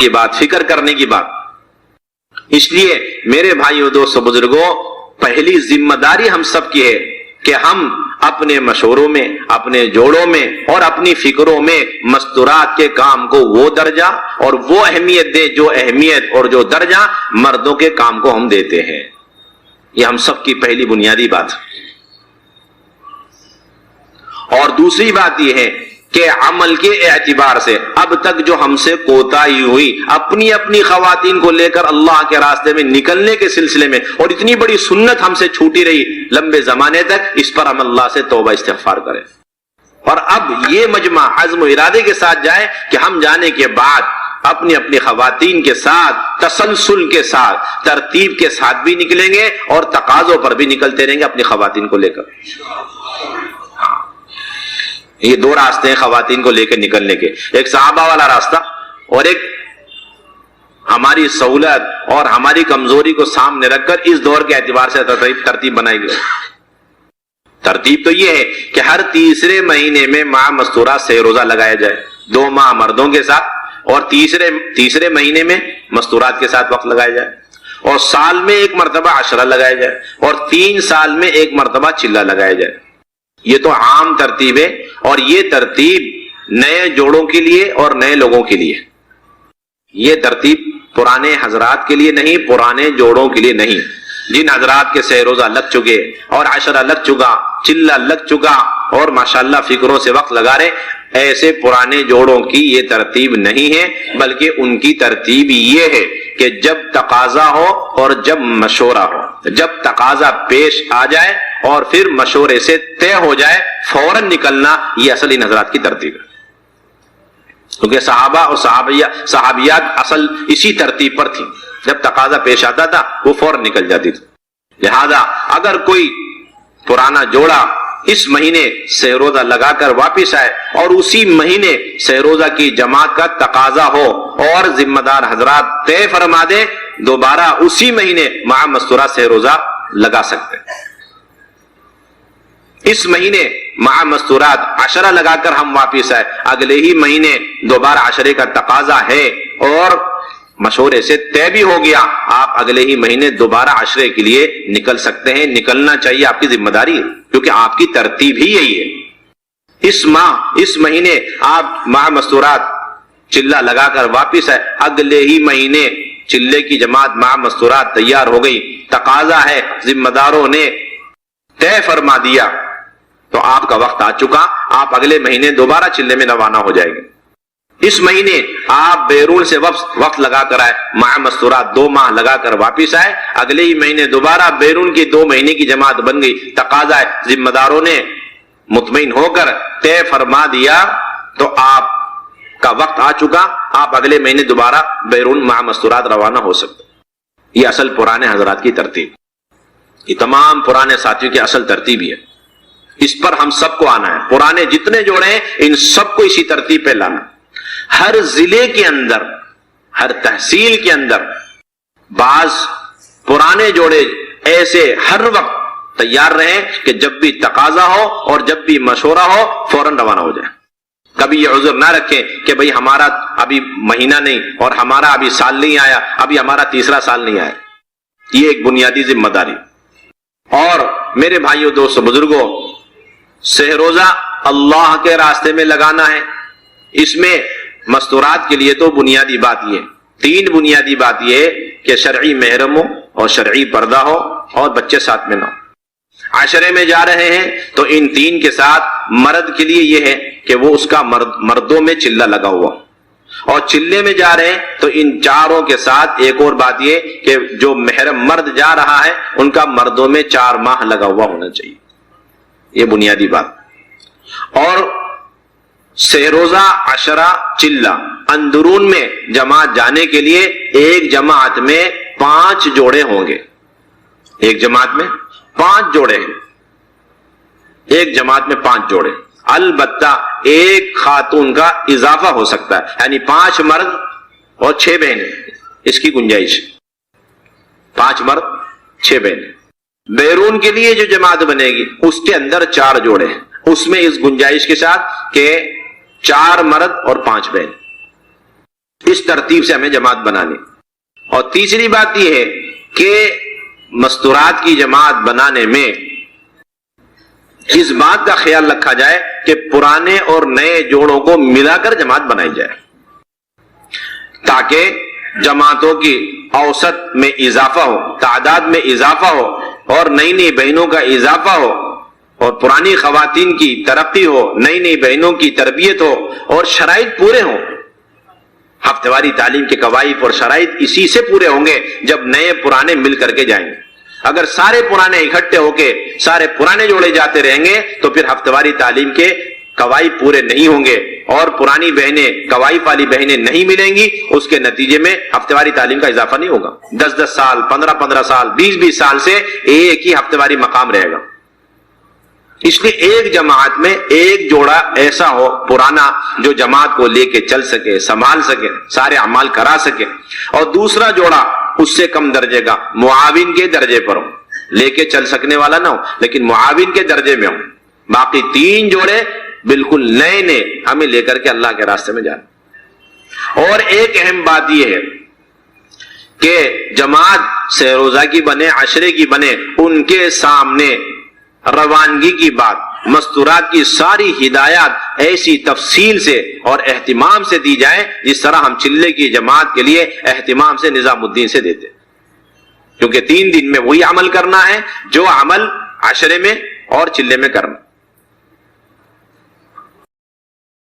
کی بات، فکر کرنے کی بات۔ اس لیے میرے بھائیوں، دوستوں، بزرگوں، پہلی ذمہ داری ہم سب کی ہے کہ ہم اپنے مشوروں میں، اپنے جوڑوں میں اور اپنی فکروں میں مستورات کے کام کو وہ درجہ اور وہ اہمیت دیں جو اہمیت اور جو درجہ مردوں کے کام کو ہم دیتے ہیں۔ یہ ہم سب کی پہلی بنیادی بات ہے۔ اور دوسری بات یہ ہے کہ عمل کے اعتبار سے اب تک جو ہم سے کوتاہی ہوئی اپنی اپنی خواتین کو لے کر اللہ کے راستے میں نکلنے کے سلسلے میں، اور اتنی بڑی سنت ہم سے چھوٹی رہی لمبے زمانے تک، اس پر ہم اللہ سے توبہ استغفار کریں، اور اب یہ مجمع عزم و ارادے کے ساتھ جائے کہ ہم جانے کے بعد اپنی اپنی خواتین کے ساتھ تسلسل کے ساتھ ترتیب کے ساتھ بھی نکلیں گے اور تقاضوں پر بھی نکلتے رہیں گے اپنی خواتین کو لے کر۔ یہ دو راستے ہیں خواتین کو لے کے نکلنے کے، ایک صحابہ والا راستہ اور ایک ہماری سہولت اور ہماری کمزوری کو سامنے رکھ کر اس دور کے اعتبار سے ترتیب بنائی گئی۔ ترتیب تو یہ ہے کہ ہر تیسرے مہینے میں ماہ مستورات سے روزہ لگایا جائے، 2 ماہ مردوں کے ساتھ اور تیسرے مہینے میں مستورات کے ساتھ وقت لگایا جائے، اور سال میں ایک مرتبہ عشرہ لگایا جائے، اور 3 سال میں ایک مرتبہ چلہ لگایا جائے۔ یہ تو عام ترتیب ہے، اور یہ ترتیب نئے جوڑوں کے لیے اور نئے لوگوں کے لیے، یہ ترتیب پرانے حضرات کے لیے نہیں، پرانے جوڑوں کے لیے نہیں۔ جن حضرات کے سہ روزہ لگ چکے اور عشرہ لگ چکا، چلہ لگ چکا اور ماشاءاللہ فکروں سے وقت لگا رہے، ایسے پرانے جوڑوں کی یہ ترتیب نہیں ہے، بلکہ ان کی ترتیب یہ ہے کہ جب تقاضا ہو اور جب مشورہ ہو، جب تقاضا پیش آ جائے اور پھر مشورے سے طے ہو جائے فوراً نکلنا، یہ اصل ان حضرات کی ترتیب ہے۔ کیونکہ صحابہ اور صحابیات اصل اسی ترتیب پر تھی، جب تقاضا پیش آتا تھا وہ فوراً نکل جاتی تھی۔ لہذا اگر کوئی پرانا جوڑا اس مہینے سہ روزہ لگا کر واپس آئے اور اسی مہینے سہ روزہ کی جماعت کا تقاضا ہو اور ذمہ دار حضرات طے فرما دے، دوبارہ اسی مہینے ماہ مستورات سہ روزہ لگا سکتے ہیں۔ اس مہینے ماہ مستورات عشرہ لگا کر ہم واپس آئے، اگلے ہی مہینے دوبارہ عشرے کا تقاضا ہے اور مشورے سے طے بھی ہو گیا، آپ اگلے ہی مہینے دوبارہ عشرے کے لیے نکل سکتے ہیں، نکلنا چاہیے، آپ کی ذمہ داری ہے، کیونکہ آپ کی ترتیب ہی یہی ہے۔ اس مہینے آپ ماہ مستورات چلہ لگا کر واپس آئے، اگلے ہی مہینے چلے کی جماعت ماہ مستورات تیار ہو گئی، تقاضا ہے، ذمہ داروں نے طے فرما دیا، تو آپ کا وقت آ چکا، آپ اگلے مہینے دوبارہ چلے میں روانہ ہو جائے گے۔ اس مہینے آپ بیرون سے وقت لگا کر آئے، ماہ مستورات 2 ماہ لگا کر واپس آئے، اگلے ہی مہینے دوبارہ بیرون کی 2 مہینے کی جماعت بن گئی، تقاضا ہے، ذمہ داروں نے مطمئن ہو کر طے فرما دیا، تو آپ کا وقت آ چکا، آپ اگلے مہینے دوبارہ بیرون ماہ مستورات روانہ ہو سکتے۔ یہ اصل پرانے حضرات کی ترتیب، یہ تمام پرانے ساتھیوں کی اصل ترتیب ہے، اس پر ہم سب کو آنا ہے۔ پرانے جتنے جوڑے ہیں ان سب کو اسی ترتیب پہ لانا۔ ہر ضلع کے اندر، ہر تحصیل کے اندر بعض پرانے جوڑے ایسے ہر وقت تیار رہیں کہ جب بھی تقاضا ہو اور جب بھی مشورہ ہو فوراً روانہ ہو جائیں۔ کبھی یہ عذر نہ رکھیں کہ بھئی ہمارا ابھی مہینہ نہیں اور ہمارا ابھی سال نہیں آیا، ابھی ہمارا تیسرا سال نہیں آیا۔ یہ ایک بنیادی ذمہ داری۔ اور میرے بھائیوں، دوستوں، بزرگوں، سہ روزہ اللہ کے راستے میں لگانا ہے۔ اس میں مستورات کے لیے تو بنیادی بات یہ 3 بنیادی بات یہ ہے کہ شرعی محرم ہو اور شرعی پردہ ہو اور بچے ساتھ میں نہ ہو۔ عشرے میں جا رہے ہیں تو ان 3 کے ساتھ مرد کے لیے یہ ہے کہ وہ اس کا مردوں میں چلہ لگا ہوا، اور چلے میں جا رہے ہیں تو ان 4 کے ساتھ ایک اور بات یہ کہ جو محرم مرد جا رہا ہے ان کا مردوں میں 4 ماہ لگا ہوا ہونا چاہیے۔ یہ بنیادی بات۔ اور سہ روزہ، عشرہ، چلہ، اندرون میں جماعت جانے کے لیے ایک جماعت میں 5 جوڑے ہوں گے۔ ایک جماعت میں 5 جوڑے ہیں، ایک جماعت میں 5 جوڑے۔ البتہ ایک خاتون کا اضافہ ہو سکتا ہے، یعنی 5 مرد اور 6 بہنیں، اس کی گنجائش 5 مرد 6 بہنیں۔ بیرون کے لیے جو جماعت بنے گی اس کے اندر 4 جوڑے ہیں، اس میں اس گنجائش کے ساتھ کہ 4 مرد اور 5 بہن۔ اس ترتیب سے ہمیں جماعت بنانی. اور تیسری بات یہ ہے کہ مستورات کی جماعت بنانے میں اس بات کا خیال رکھا جائے کہ پرانے اور نئے جوڑوں کو ملا کر جماعت بنائی جائے، تاکہ جماعتوں کی اوسط میں اضافہ ہو، تعداد میں اضافہ ہو، اور نئی نئی بہنوں کا اضافہ ہو، اور پرانی خواتین کی ترقی ہو، نئی نئی بہنوں کی تربیت ہو، اور شرائط پورے ہوں. ہفتہ واری تعلیم کے قواعد اور شرائط اسی سے پورے ہوں گے جب نئے پرانے مل کر کے جائیں گے. اگر سارے پرانے اکٹھے ہو کے سارے پرانے جوڑے جاتے رہیں گے تو پھر ہفتہ واری تعلیم کے قواعد پورے نہیں ہوں گے، اور پرانی بہنیں قواعد والی بہنیں نہیں ملیں گی. اس کے نتیجے میں ہفتہ واری تعلیم کا اضافہ نہیں ہوگا. 10 سال، 15 سال، 20 سال سے ایک ہی ہفتہ واری مقام رہے گا. اس لیے ایک جماعت میں ایک جوڑا ایسا ہو پرانا جو جماعت کو لے کے چل سکے، سنبھال سکے، سارے اعمال کرا سکے، اور دوسرا جوڑا اس سے کم درجے کا، معاون کے درجے پر ہو، لے کے چل سکنے والا نہ ہو لیکن معاون کے درجے میں ہو. باقی 3 جوڑے بالکل نئے نئے ہمیں لے کر کے اللہ کے راستے میں جانا. اور ایک اہم بات یہ ہے کہ جماعت سے روزہ کی بنے، عشرے کی بنے، ان کے سامنے روانگی کی بات، مستورات کی ساری ہدایات ایسی تفصیل سے اور اہتمام سے دی جائے جس طرح ہم چلے کی جماعت کے لیے اہتمام سے نظام الدین سے دیتے، کیونکہ 3 دن میں وہی عمل کرنا ہے جو عمل عشرے میں اور چلے میں کرنا.